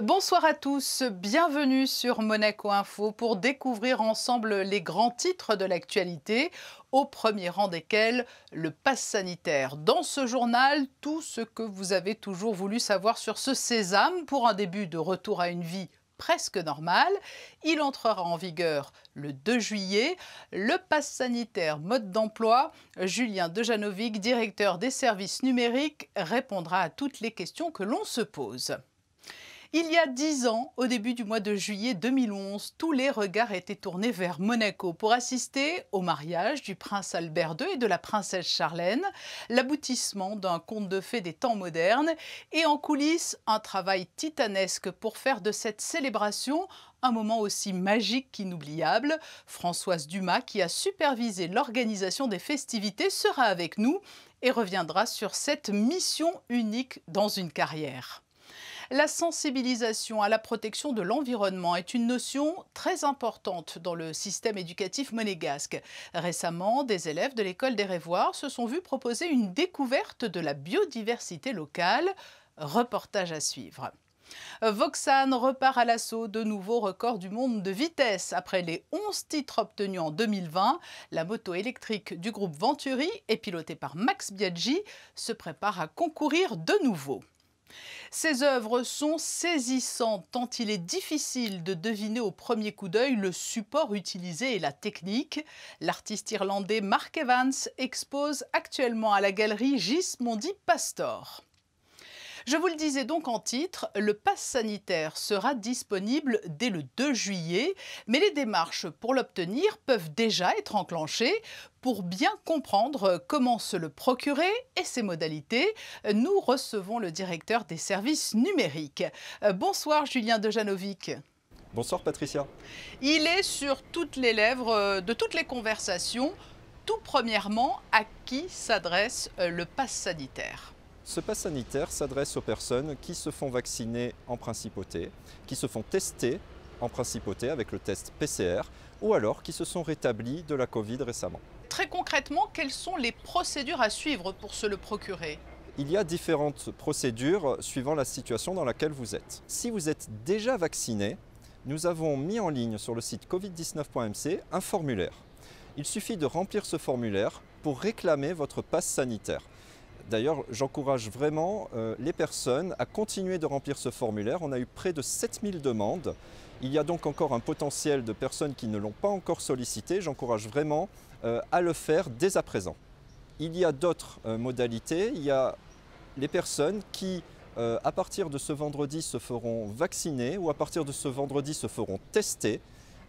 Bonsoir à tous, bienvenue sur Monaco Info pour découvrir ensemble les grands titres de l'actualité, au premier rang desquels le pass sanitaire. Dans ce journal, tout ce que vous avez toujours voulu savoir sur ce sésame pour un début de retour à une vie presque normale. Il entrera en vigueur le 2 juillet. Le pass sanitaire mode d'emploi, Julien Dejanovic, directeur des services numériques, répondra à toutes les questions que l'on se pose. Il y a 10 ans, au début du mois de juillet 2011, tous les regards étaient tournés vers Monaco pour assister au mariage du prince Albert II et de la princesse Charlène, l'aboutissement d'un conte de fées des temps modernes et en coulisses, un travail titanesque pour faire de cette célébration un moment aussi magique qu'inoubliable. Françoise Dumas, qui a supervisé l'organisation des festivités, sera avec nous et reviendra sur cette mission unique dans une carrière. La sensibilisation à la protection de l'environnement est une notion très importante dans le système éducatif monégasque. Récemment, des élèves de l'école des Révoirs se sont vus proposer une découverte de la biodiversité locale. Reportage à suivre. Vauxhall repart à l'assaut de nouveaux records du monde de vitesse. Après les 11 titres obtenus en 2020, la moto électrique du groupe Venturi et pilotée par Max Biaggi se prépare à concourir de nouveau. Ces œuvres sont saisissantes tant il est difficile de deviner au premier coup d'œil le support utilisé et la technique. L'artiste irlandais Mark Evans expose actuellement à la galerie Gismondi Pastor. Je vous le disais donc en titre, le pass sanitaire sera disponible dès le 2 juillet, mais les démarches pour l'obtenir peuvent déjà être enclenchées. Pour bien comprendre comment se le procurer et ses modalités, nous recevons le directeur des services numériques. Bonsoir Julien Dejanovic. Bonsoir Patricia. Il est sur toutes les lèvres de toutes les conversations. Tout premièrement, à qui s'adresse le pass sanitaire ? Ce pass sanitaire s'adresse aux personnes qui se font vacciner en principauté, qui se font tester en principauté avec le test PCR, ou alors qui se sont rétablis de la Covid récemment. Très concrètement, quelles sont les procédures à suivre pour se le procurer ? Il y a différentes procédures suivant la situation dans laquelle vous êtes. Si vous êtes déjà vacciné, nous avons mis en ligne sur le site covid19.mc un formulaire. Il suffit de remplir ce formulaire pour réclamer votre pass sanitaire. D'ailleurs, j'encourage vraiment les personnes à continuer de remplir ce formulaire. On a eu près de 7000 demandes. Il y a donc encore un potentiel de personnes qui ne l'ont pas encore sollicité. J'encourage vraiment à le faire dès à présent. Il y a d'autres modalités. Il y a les personnes qui, à partir de ce vendredi, se feront vacciner ou à partir de ce vendredi se feront tester.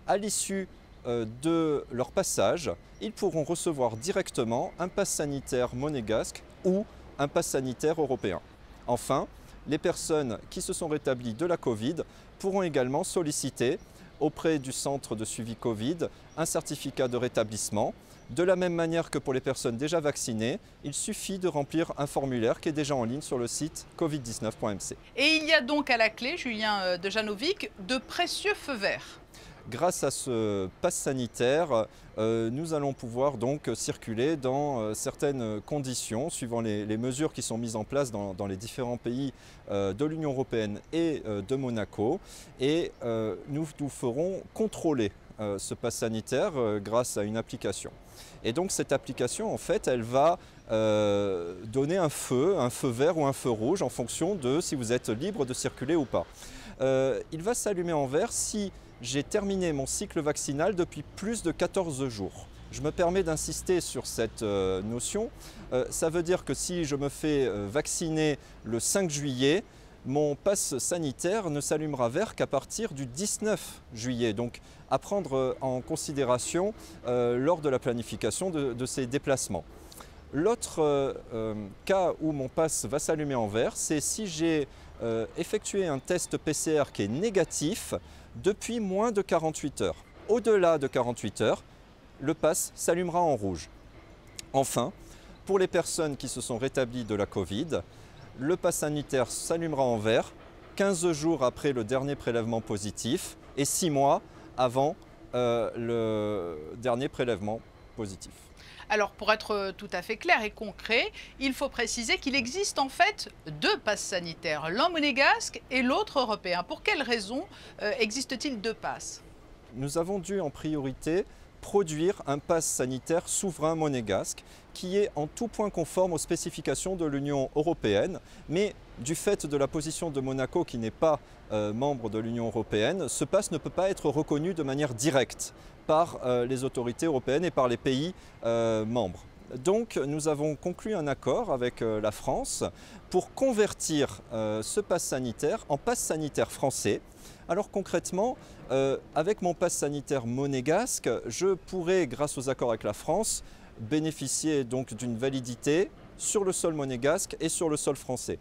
À l'issue de leur passage, ils pourront recevoir directement un pass sanitaire monégasque ou un pass sanitaire européen. Enfin, les personnes qui se sont rétablies de la Covid pourront également solliciter auprès du centre de suivi Covid un certificat de rétablissement. De la même manière que pour les personnes déjà vaccinées, il suffit de remplir un formulaire qui est déjà en ligne sur le site covid19.mc. Et il y a donc à la clé, Julien Dejanovic, de précieux feux verts. Grâce à ce pass sanitaire, nous allons pouvoir donc circuler dans certaines conditions, suivant les mesures qui sont mises en place dans les différents pays de l'Union européenne et de Monaco. Et nous ferons contrôler ce pass sanitaire grâce à une application. Et donc cette application, en fait, elle va donner un feu vert ou un feu rouge en fonction de si vous êtes libre de circuler ou pas. Il va s'allumer en vert si j'ai terminé mon cycle vaccinal depuis plus de 14 jours. Je me permets d'insister sur cette notion. Ça veut dire que si je me fais vacciner le 5 juillet, mon pass sanitaire ne s'allumera vert qu'à partir du 19 juillet. Donc à prendre en considération lors de la planification de ces déplacements. L'autre cas où mon pass va s'allumer en vert, c'est si j'ai effectué un test PCR qui est négatif depuis moins de 48 heures. Au-delà de 48 heures, le pass s'allumera en rouge. Enfin, pour les personnes qui se sont rétablies de la Covid, le pass sanitaire s'allumera en vert 15 jours après le dernier prélèvement positif et 6 mois avant le dernier prélèvement positif. Alors, pour être tout à fait clair et concret, il faut préciser qu'il existe en fait deux passes sanitaires, l'un monégasque et l'autre européen. Pour quelles raisons existe-t-il deux passes? Nous avons dû en priorité produire un pass sanitaire souverain monégasque qui est en tout point conforme aux spécifications de l'Union européenne, mais du fait de la position de Monaco qui n'est pas membre de l'Union européenne, ce pass ne peut pas être reconnu de manière directe par les autorités européennes et par les pays membres. Donc nous avons conclu un accord avec la France pour convertir ce pass sanitaire en pass sanitaire français. Alors concrètement, avec mon pass sanitaire monégasque, je pourrais, grâce aux accords avec la France, bénéficier donc d'une validité sur le sol monégasque et sur le sol français.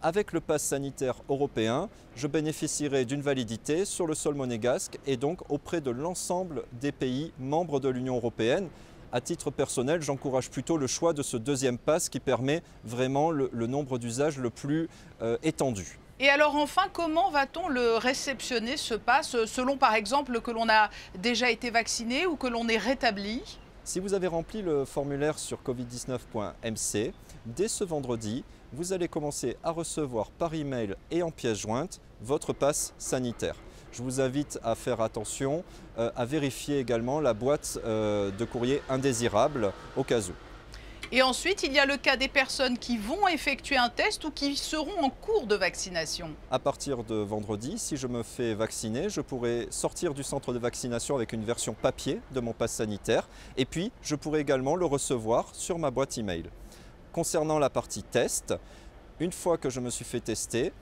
Avec le pass sanitaire européen, je bénéficierai d'une validité sur le sol monégasque et donc auprès de l'ensemble des pays membres de l'Union européenne. À titre personnel, j'encourage plutôt le choix de ce deuxième pass qui permet vraiment le nombre d'usages le plus étendu. Et alors enfin, comment va-t-on le réceptionner, ce pass, selon par exemple que l'on a déjà été vacciné ou que l'on est rétabli? Si vous avez rempli le formulaire sur covid19.mc, dès ce vendredi, vous allez commencer à recevoir par email et en pièce jointe votre pass sanitaire. Je vous invite à faire attention, à vérifier également la boîte de courrier indésirable au cas où. Et ensuite, il y a le cas des personnes qui vont effectuer un test ou qui seront en cours de vaccination. À partir de vendredi, si je me fais vacciner, je pourrai sortir du centre de vaccination avec une version papier de mon pass sanitaire et puis je pourrai également le recevoir sur ma boîte email. Concernant la partie test, une fois que je me suis fait tester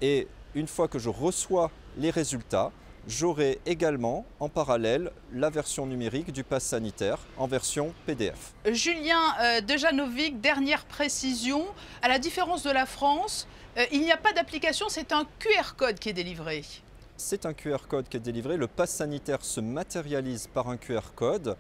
et une fois que je reçois les résultats, j'aurai également en parallèle la version numérique du pass sanitaire en version PDF. Julien Dejanovic, dernière précision, à la différence de la France, il n'y a pas d'application, c'est un QR code qui est délivré. C'est un QR code qui est délivré. Le pass sanitaire se matérialise par un QR code.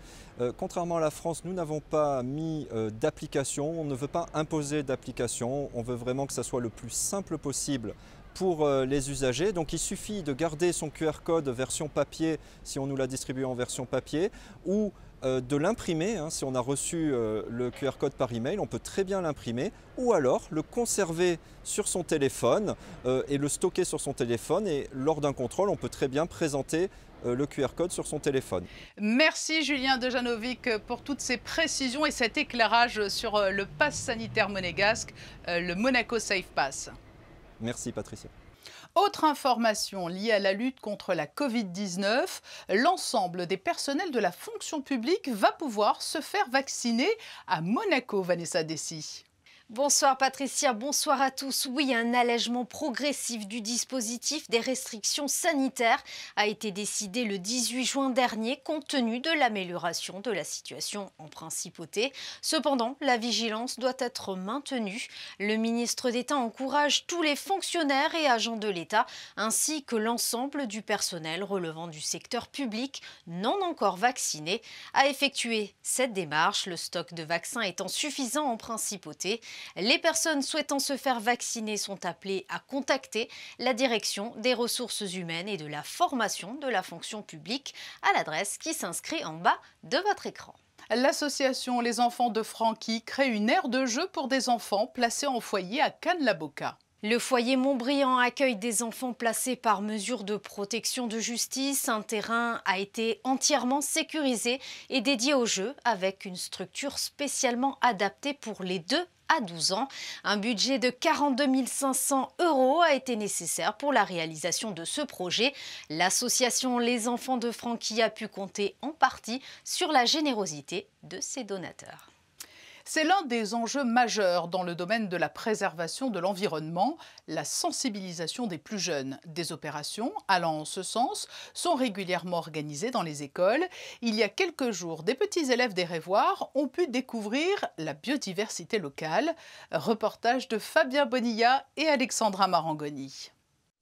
Contrairement à la France, nous n'avons pas mis d'application. On ne veut pas imposer d'application. On veut vraiment que ça soit le plus simple possible pour les usagers. Donc il suffit de garder son QR code version papier si on nous l'a distribué en version papier ou de l'imprimer, si on a reçu le QR code par email, on peut très bien l'imprimer ou alors le conserver sur son téléphone et le stocker sur son téléphone et lors d'un contrôle, on peut très bien présenter le QR code sur son téléphone. Merci Julien Dejanovic pour toutes ces précisions et cet éclairage sur le pass sanitaire monégasque, le Monaco Safe Pass. Merci Patricia. Autre information liée à la lutte contre la Covid-19, l'ensemble des personnels de la fonction publique va pouvoir se faire vacciner à Monaco, Vanessa Dessy. Bonsoir Patricia, bonsoir à tous. Oui, un allègement progressif du dispositif des restrictions sanitaires a été décidé le 18 juin dernier compte tenu de l'amélioration de la situation en principauté. Cependant, la vigilance doit être maintenue. Le ministre d'État encourage tous les fonctionnaires et agents de l'État ainsi que l'ensemble du personnel relevant du secteur public non encore vacciné à effectuer cette démarche, le stock de vaccins étant suffisant en principauté. Les personnes souhaitant se faire vacciner sont appelées à contacter la direction des ressources humaines et de la formation de la fonction publique à l'adresse qui s'inscrit en bas de votre écran. L'association Les Enfants de Francky crée une aire de jeu pour des enfants placés en foyer à Cannes-la-Boca. Le foyer Montbriand accueille des enfants placés par mesure de protection de justice. Un terrain a été entièrement sécurisé et dédié au jeu avec une structure spécialement adaptée pour les 2 à 12 ans. Un budget de 42 500 € a été nécessaire pour la réalisation de ce projet. L'association Les Enfants de Francky a pu compter en partie sur la générosité de ses donateurs. C'est l'un des enjeux majeurs dans le domaine de la préservation de l'environnement, la sensibilisation des plus jeunes. Des opérations allant en ce sens sont régulièrement organisées dans les écoles. Il y a quelques jours, des petits élèves des Révoirs ont pu découvrir la biodiversité locale. Reportage de Fabien Bonilla et Alexandra Marangoni.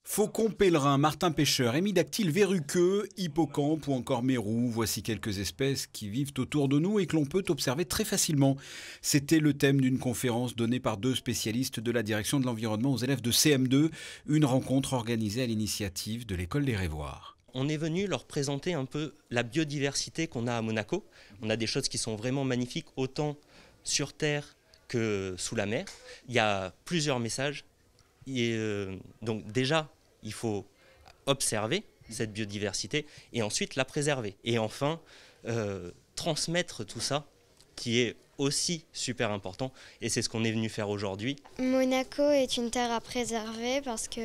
Faucon pèlerin, martin pêcheur, hémidactyle verruqueux, hippocampe ou encore mérou, voici quelques espèces qui vivent autour de nous et que l'on peut observer très facilement. C'était le thème d'une conférence donnée par 2 spécialistes de la direction de l'environnement aux élèves de CM2, une rencontre organisée à l'initiative de l'école des Révoirs. On est venu leur présenter un peu la biodiversité qu'on a à Monaco. On a des choses qui sont vraiment magnifiques, autant sur terre que sous la mer. Il y a plusieurs messages. Et donc déjà, il faut observer cette biodiversité et ensuite la préserver. Et enfin, transmettre tout ça, qui est aussi super important. Et c'est ce qu'on est venu faire aujourd'hui. Monaco est une terre à préserver parce que,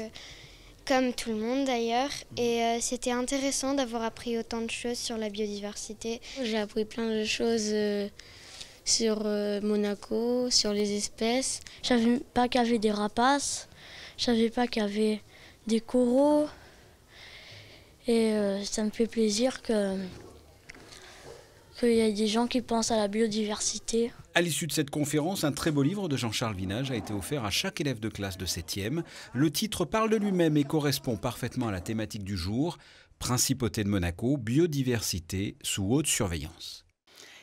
comme tout le monde d'ailleurs, et c'était intéressant d'avoir appris autant de choses sur la biodiversité. J'ai appris plein de choses sur Monaco, sur les espèces. Je savais pas qu'il y avait des rapaces, je savais pas qu'il y avait des coraux. Et ça me fait plaisir qu'il y ait des gens qui pensent à la biodiversité. À l'issue de cette conférence, un très beau livre de Jean-Charles Vinage a été offert à chaque élève de classe de 7e. Le titre parle de lui-même et correspond parfaitement à la thématique du jour. Principauté de Monaco, biodiversité sous haute surveillance.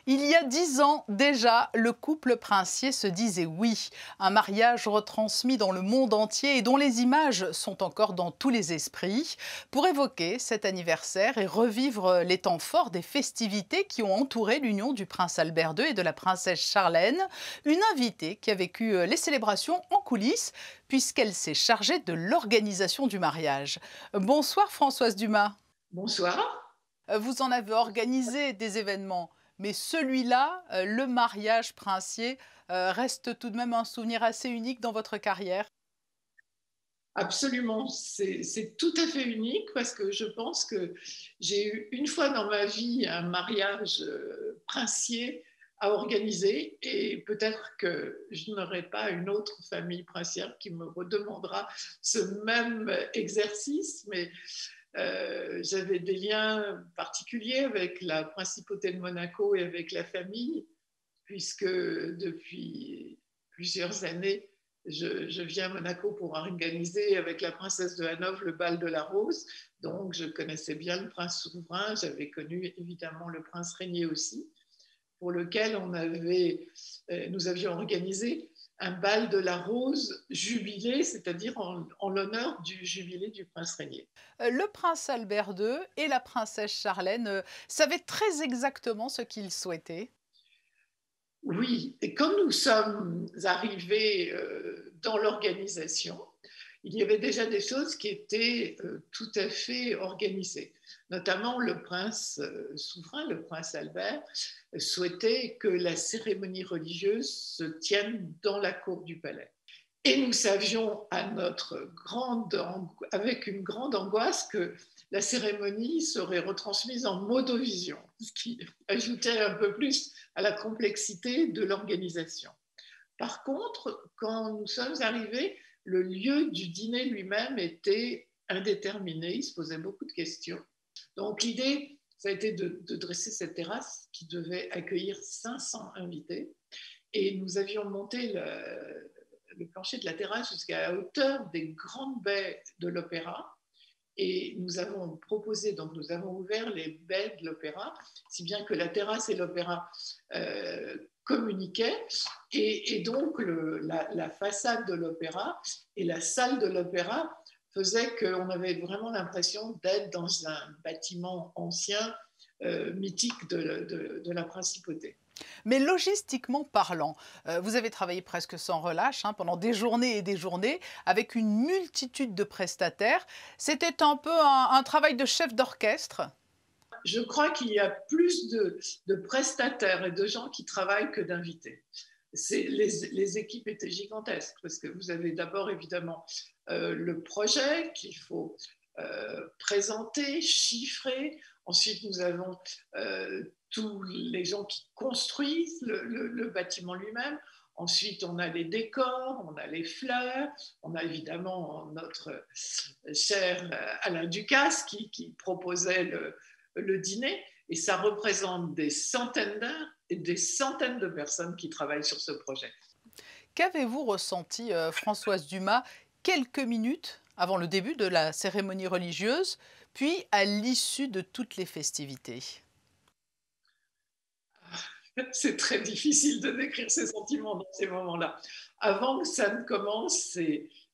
Il y a 10 ans déjà, le couple princier se disait oui. Un mariage retransmis dans le monde entier et dont les images sont encore dans tous les esprits. Pour évoquer cet anniversaire et revivre les temps forts des festivités qui ont entouré l'union du prince Albert II et de la princesse Charlène, une invitée qui a vécu les célébrations en coulisses puisqu'elle s'est chargée de l'organisation du mariage. Bonsoir Françoise Dumas. Bonsoir. Vous en avez organisé des événements. Mais celui-là, le mariage princier, reste tout de même un souvenir assez unique dans votre carrière. Absolument, c'est tout à fait unique parce que je pense que j'ai eu une fois dans ma vie un mariage princier à organiser et peut-être que je n'aurai pas une autre famille princière qui me redemandera ce même exercice, mais j'avais des liens particuliers avec la principauté de Monaco et avec la famille, puisque depuis plusieurs années, je viens à Monaco pour organiser avec la princesse de Hanovre le bal de la Rose. Donc, je connaissais bien le prince souverain. J'avais connu évidemment le prince régnier aussi, pour lequel nous avions organisé un bal de la Rose jubilé, c'est-à-dire en l'honneur du jubilé du prince régnier. Le prince Albert II et la princesse Charlène savaient très exactement ce qu'ils souhaitaient. Oui, et quand nous sommes arrivés dans l'organisation, il y avait déjà des choses qui étaient tout à fait organisées. Notamment le prince souverain, le prince Albert, souhaitait que la cérémonie religieuse se tienne dans la cour du palais. Et nous savions avec une grande angoisse que la cérémonie serait retransmise en modovision, ce qui ajoutait un peu plus à la complexité de l'organisation. Par contre, quand nous sommes arrivés, le lieu du dîner lui-même était indéterminé, il se posait beaucoup de questions. Donc l'idée, ça a été de dresser cette terrasse qui devait accueillir 500 invités. Et nous avions monté le plancher de la terrasse jusqu'à la hauteur des grandes baies de l'opéra. Et nous avons ouvert les baies de l'opéra, si bien que la terrasse et l'opéra communiquaient. Et donc, la façade de l'opéra et la salle de l'opéra faisaient qu'on avait vraiment l'impression d'être dans un bâtiment ancien, mythique de la principauté. Mais logistiquement parlant, vous avez travaillé presque sans relâche pendant des journées et des journées avec une multitude de prestataires. C'était un peu un travail de chef d'orchestre. Je crois qu'il y a plus de prestataires et de gens qui travaillent que d'invités. Les équipes étaient gigantesques parce que vous avez d'abord évidemment le projet qu'il faut présenter, chiffrer. Ensuite, nous avons tous les gens qui construisent le bâtiment lui-même. Ensuite, on a les décors, on a les fleurs, on a évidemment notre cher Alain Ducasse qui proposait le dîner. Et ça représente des centaines d'heures et des centaines de personnes qui travaillent sur ce projet. Qu'avez-vous ressenti, Françoise Dumas, quelques minutes avant le début de la cérémonie religieuse, puis à l'issue de toutes les festivités? C'est très difficile de décrire ces sentiments dans ces moments-là. Avant que ça ne commence,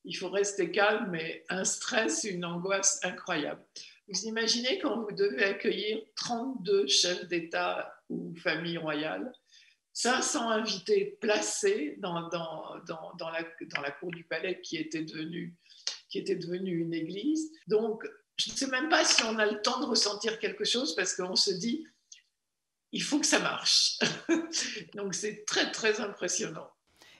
il faut rester calme, mais un stress, une angoisse incroyable. Vous imaginez quand vous devez accueillir 32 chefs d'État ou familles royales, 500 invités placés dans la cour du palais qui était devenue une église. Donc, je ne sais même pas si on a le temps de ressentir quelque chose parce qu'on se dit, il faut que ça marche. Donc, c'est très, très impressionnant.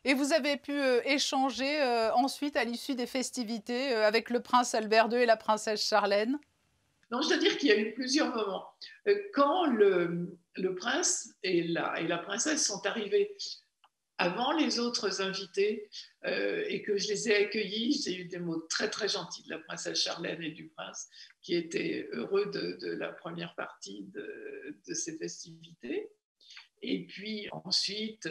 Et vous avez pu échanger ensuite, à l'issue des festivités, avec le prince Albert II et la princesse Charlène? Non, je dois dire qu'il y a eu plusieurs moments. Quand le prince et la princesse sont arrivés avant les autres invités et que je les ai accueillis, j'ai eu des mots très très gentils de la princesse Charlène et du prince qui étaient heureux de la première partie de ces festivités. Et puis ensuite,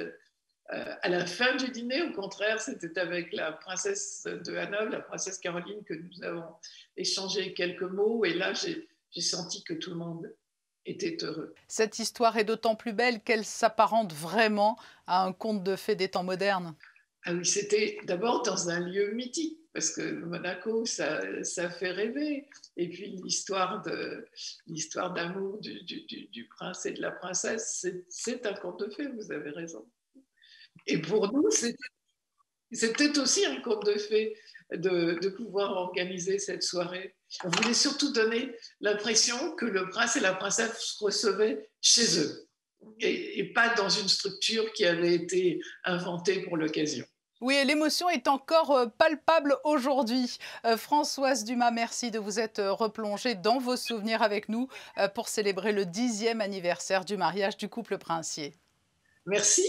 à la fin du dîner, au contraire, c'était avec la princesse de Hanovre, la princesse Caroline, que nous avons échangé quelques mots. Et là, j'ai senti que tout le monde était heureux. Cette histoire est d'autant plus belle qu'elle s'apparente vraiment à un conte de fées des temps modernes. Ah oui, c'était d'abord dans un lieu mythique, parce que Monaco, ça fait rêver. Et puis l'histoire d'amour du prince et de la princesse, c'est un conte de fées, vous avez raison. Et pour nous, c'était aussi un conte de fées de pouvoir organiser cette soirée. On voulait surtout donner l'impression que le prince et la princesse se recevaient chez eux et pas dans une structure qui avait été inventée pour l'occasion. Oui, et l'émotion est encore palpable aujourd'hui. Françoise Dumas, merci de vous être replongée dans vos souvenirs avec nous pour célébrer le 10e anniversaire du mariage du couple princier. Merci.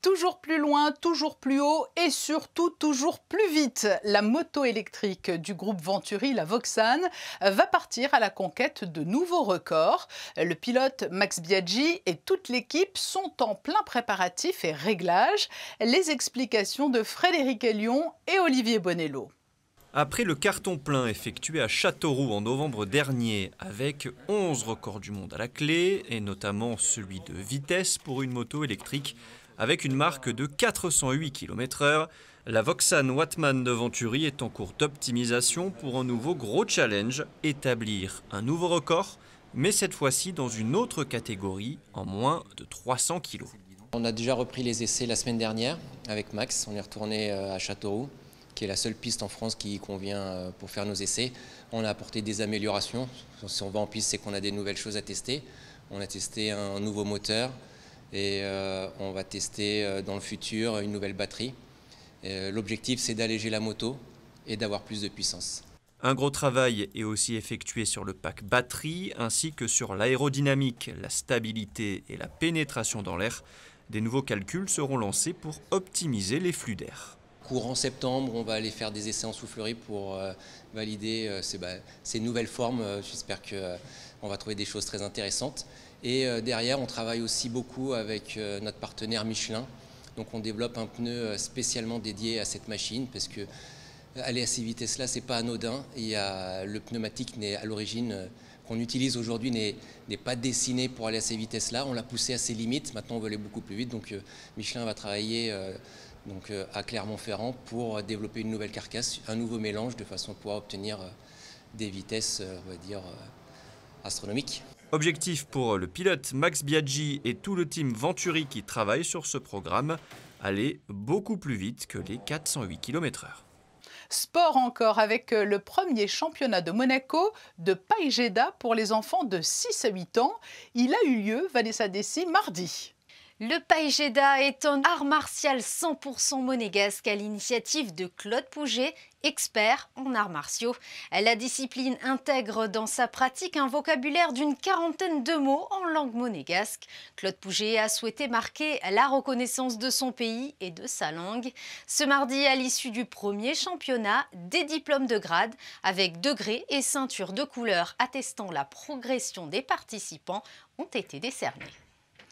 Toujours plus loin, toujours plus haut et surtout toujours plus vite. La moto électrique du groupe Venturi, la Voxan, va partir à la conquête de nouveaux records. Le pilote Max Biaggi et toute l'équipe sont en plein préparatif et réglage. Les explications de Frédéric Elion et Olivier Bonello. Après le carton plein effectué à Châteauroux en novembre dernier, avec 11 records du monde à la clé, et notamment celui de vitesse pour une moto électrique, avec une marque de 408 km/h, la Voxan Wattman de Venturi est en cours d'optimisation pour un nouveau gros challenge, établir un nouveau record, mais cette fois-ci dans une autre catégorie, en moins de 300 kg. On a déjà repris les essais la semaine dernière avec Max, on est retourné à Châteauroux, qui est la seule piste en France qui convient pour faire nos essais. On a apporté des améliorations. Si on va en piste, c'est qu'on a des nouvelles choses à tester. On a testé un nouveau moteur et on va tester dans le futur une nouvelle batterie. L'objectif, c'est d'alléger la moto et d'avoir plus de puissance. Un gros travail est aussi effectué sur le pack batterie ainsi que sur l'aérodynamique, la stabilité et la pénétration dans l'air. Des nouveaux calculs seront lancés pour optimiser les flux d'air. Courant septembre, on va aller faire des essais en soufflerie pour valider ces nouvelles formes. J'espère qu'on va trouver des choses très intéressantes. Et derrière, on travaille aussi beaucoup avec notre partenaire Michelin. Donc on développe un pneu spécialement dédié à cette machine parce que aller à ces vitesses-là, c'est pas anodin. Le pneumatique à l'origine qu'on utilise aujourd'hui n'est pas dessiné pour aller à ces vitesses-là. On l'a poussé à ses limites. Maintenant, on veut aller beaucoup plus vite. Donc Michelin va travailler à Clermont-Ferrand pour développer une nouvelle carcasse, un nouveau mélange de façon à pouvoir obtenir des vitesses, on va dire, astronomiques. Objectif pour le pilote Max Biaggi et tout le team Venturi qui travaille sur ce programme, aller beaucoup plus vite que les 408 km/h. Sport encore avec le premier championnat de Monaco de païgéda pour les enfants de 6 à 8 ans. Il a eu lieu, Vanessa Dessy, mardi. Le païgéda est un art martial 100% monégasque à l'initiative de Claude Pouget, expert en arts martiaux. La discipline intègre dans sa pratique un vocabulaire d'une quarantaine de mots en langue monégasque. Claude Pouget a souhaité marquer la reconnaissance de son pays et de sa langue. Ce mardi, à l'issue du premier championnat, des diplômes de grade avec degrés et ceintures de couleur attestant la progression des participants ont été décernés.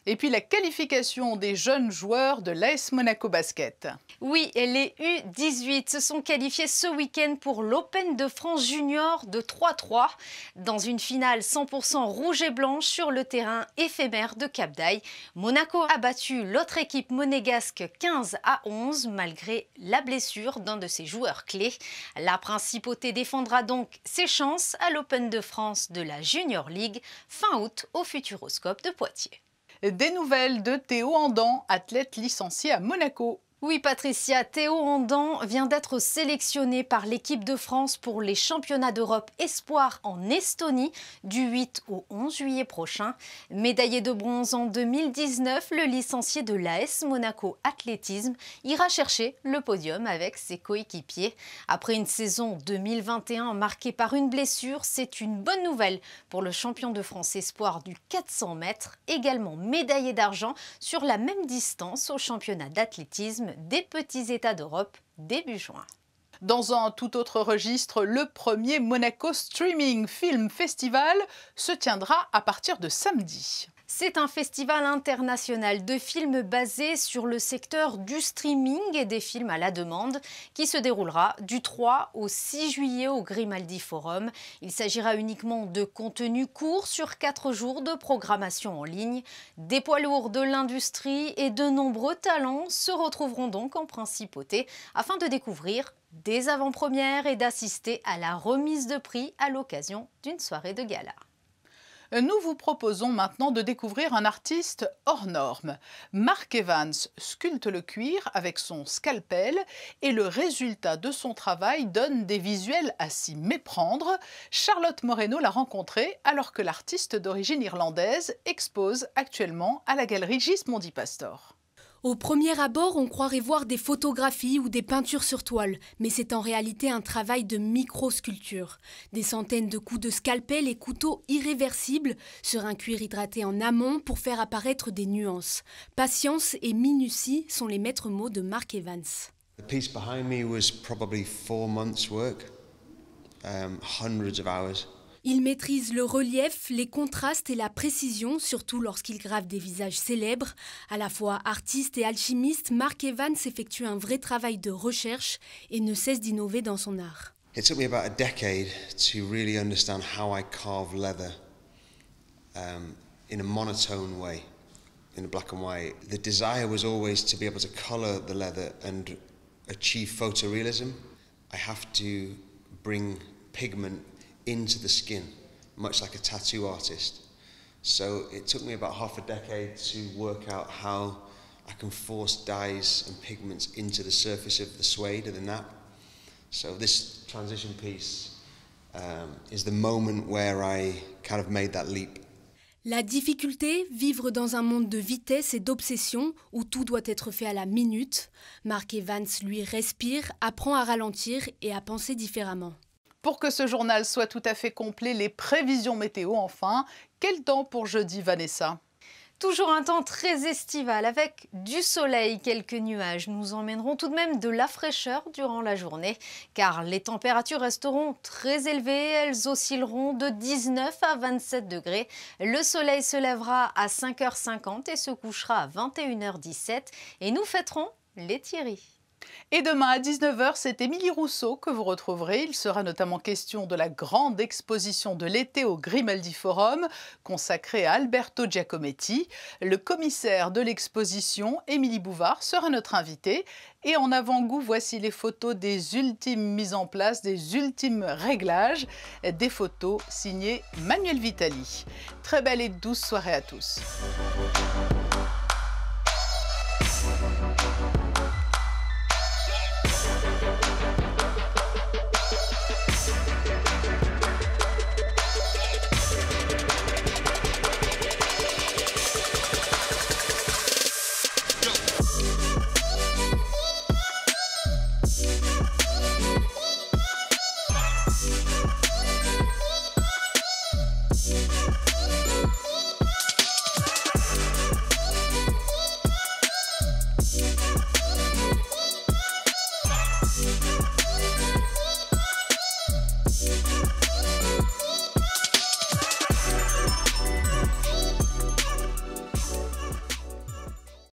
Et puis la qualification des jeunes joueurs de l'AS Monaco Basket. Oui, les U18 se sont qualifiés ce week-end pour l'Open de France Junior de 3-3 dans une finale 100% rouge et blanche sur le terrain éphémère de Cap d'Aille. Monaco a battu l'autre équipe monégasque 15-11 malgré la blessure d'un de ses joueurs clés. La principauté défendra donc ses chances à l'Open de France de la Junior League fin août au Futuroscope de Poitiers. Des nouvelles de Théo Andan, athlète licencié à Monaco. Oui Patricia, Théo Andan vient d'être sélectionné par l'équipe de France pour les championnats d'Europe Espoir en Estonie du 8 au 11 juillet prochain. Médaillé de bronze en 2019, le licencié de l'AS Monaco Athlétisme ira chercher le podium avec ses coéquipiers. Après une saison 2021 marquée par une blessure, c'est une bonne nouvelle pour le champion de France Espoir du 400 mètres, également médaillé d'argent sur la même distance au championnat d'athlétisme des petits États d'Europe début juin. Dans un tout autre registre, le premier Monaco Streaming Film Festival se tiendra à partir de samedi. C'est un festival international de films basé sur le secteur du streaming et des films à la demande qui se déroulera du 3 au 6 juillet au Grimaldi Forum. Il s'agira uniquement de contenus courts sur 4 jours de programmation en ligne. Des poids lourds de l'industrie et de nombreux talents se retrouveront donc en principauté afin de découvrir des avant-premières et d'assister à la remise de prix à l'occasion d'une soirée de gala. Nous vous proposons maintenant de découvrir un artiste hors norme. Mark Evans sculpte le cuir avec son scalpel et le résultat de son travail donne des visuels à s'y méprendre. Charlotte Moreno l'a rencontré alors que l'artiste d'origine irlandaise expose actuellement à la galerie Gismondi Pastor. Au premier abord, on croirait voir des photographies ou des peintures sur toile, mais c'est en réalité un travail de micro-sculpture. Des centaines de coups de scalpel et couteaux irréversibles sur un cuir hydraté en amont pour faire apparaître des nuances. Patience et minutie sont les maîtres mots de Mark Evans. The piece behind me was probably 4 months' work, hundreds of hours. Il maîtrise le relief, les contrastes et la précision, surtout lorsqu'il grave des visages célèbres. À la fois artiste et alchimiste, Mark Evans effectue un vrai travail de recherche et ne cesse d'innover dans son art. It took me about a decade to really understand how I carve leather in a monotone way, in a black and white. The desire was always to be able to color the leather and achieve photorealism. I have to bring pigment into the skin, much like a tattoo artist. So it took me about half a decade to work out how I can force dyes and pigments into the surface of the suede of the nap. So this transition piece is the moment where I kind of made that leap. La difficulté, vivre dans un monde de vitesse et d'obsession où tout doit être fait à la minute. Mark Evans, lui, respire, apprend à ralentir et à penser différemment. Pour que ce journal soit tout à fait complet, les prévisions météo enfin. Quel temps pour jeudi, Vanessa ? Toujours un temps très estival avec du soleil, quelques nuages. Nous emmènerons tout de même de la fraîcheur durant la journée car les températures resteront très élevées. Elles oscilleront de 19 à 27 degrés. Le soleil se lèvera à 5h50 et se couchera à 21h17 et nous fêterons les Thierry. Et demain à 19h, c'est Émilie Rousseau que vous retrouverez. Il sera notamment question de la grande exposition de l'été au Grimaldi Forum, consacrée à Alberto Giacometti. Le commissaire de l'exposition, Émilie Bouvard, sera notre invitée. Et en avant-goût, voici les photos des ultimes mises en place, des ultimes réglages, des photos signées Manuel Vitali. Très belle et douce soirée à tous.